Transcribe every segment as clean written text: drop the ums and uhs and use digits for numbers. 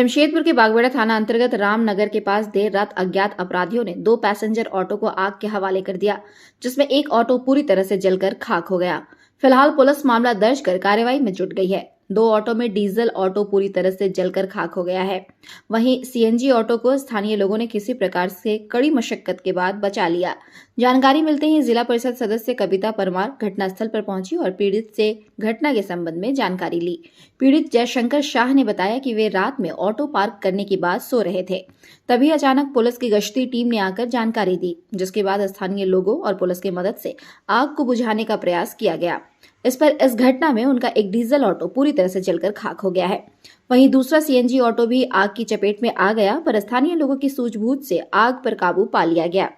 जमशेदपुर के बागवाड़ा थाना अंतर्गत रामनगर के पास देर रात अज्ञात अपराधियों ने 2 पैसेंजर ऑटो को आग के हवाले कर दिया, जिसमें एक ऑटो पूरी तरह से जलकर खाक हो गया। फिलहाल पुलिस मामला दर्ज कर कार्रवाई में जुट गई है। 2 ऑटो में डीजल ऑटो पूरी तरह से जलकर खाक हो गया है। वहीं सीएनजी ऑटो को स्थानीय लोगों ने किसी प्रकार से कड़ी मशक्कत के बाद बचा लिया। जानकारी मिलते ही जिला परिषद सदस्य कविता परमार घटनास्थल पर पहुंची और पीड़ित से घटना के संबंध में जानकारी ली। पीड़ित जयशंकर शाह ने बताया कि वे रात में ऑटो पार्क करने के बाद सो रहे थे। तभी अचानक पुलिस की गश्ती टीम ने आकर जानकारी दी, जिसके बाद स्थानीय लोगों और पुलिस की मदद से आग को बुझाने का प्रयास किया गया। इस घटना में उनका एक डीजल ऑटो पूरी तरह से जलकर खाक हो गया है। वहीं दूसरा सीएनजी ऑटो भी आग की चपेट में आ गया, पर स्थानीय लोगों की सूझबूझ से आग पर काबू पा लिया गया।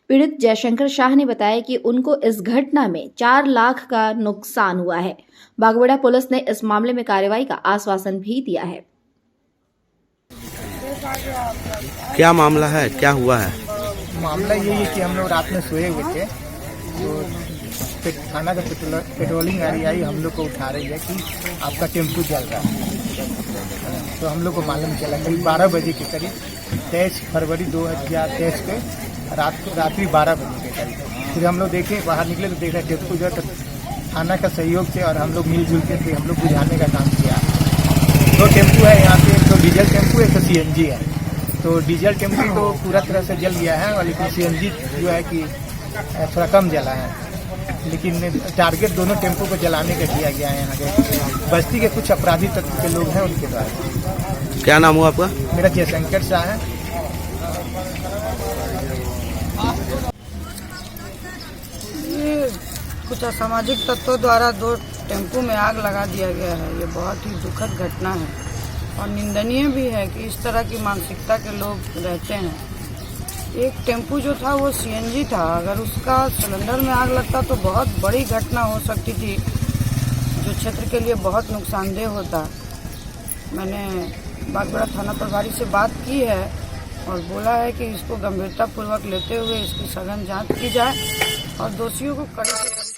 पीड़ित जयशंकर शाह ने बताया कि उनको इस घटना में 4 लाख का नुकसान हुआ है। बागवाड़ा पुलिस ने इस मामले में कार्रवाई का आश्वासन भी दिया है। क्या मामला है, क्या हुआ है? मामला ये है कि हम लोग रात में सोए हुए थे, तो थाना का पेट्रोलिंग गाड़ी आई, हम लोग को उठा रही है कि आपका टेम्पू जल रहा है। तो हम लोग को मालूम चला करीब 12 बजे के करीब 23 फरवरी 2023 के रात्रि 12 बजे के करीब। फिर हम लोग देखे, बाहर निकले तो देखा टेम्पू जो है, थाना का सहयोग से और हम लोग मिलजुल के फिर हम लोग बुझाने का काम किया। 2 टेम्पू है यहाँ पे, एक तो डीजल टेम्पू, एक तो सीएनजी है। तो डीजल टेम्पू तो पूरा तरह से जल गया है, और लेकिन सीएनजी जो है कि थोड़ा कम जला है। लेकिन टारगेट दोनों टेम्पो को जलाने का किया गया है। यहाँ के बस्ती के कुछ अपराधी तत्व के लोग हैं, उनके द्वारा। क्या नाम हुआ आपका? मेरा जयशंकर शाह है। ये कुछ असामाजिक तत्वों द्वारा 2 टेम्पो में आग लगा दिया गया है। ये बहुत ही दुखद घटना है और निंदनीय भी है कि इस तरह की मानसिकता के लोग रहते हैं। एक टेम्पू जो था वो सीएनजी था, अगर उसका सिलेंडर में आग लगता तो बहुत बड़ी घटना हो सकती थी, जो क्षेत्र के लिए बहुत नुकसानदेह होता। मैंने बागवाड़ा थाना प्रभारी से बात की है और बोला है कि इसको गंभीरतापूर्वक लेते हुए इसकी सघन जांच की जाए और दोषियों को कड़ी से कड़ी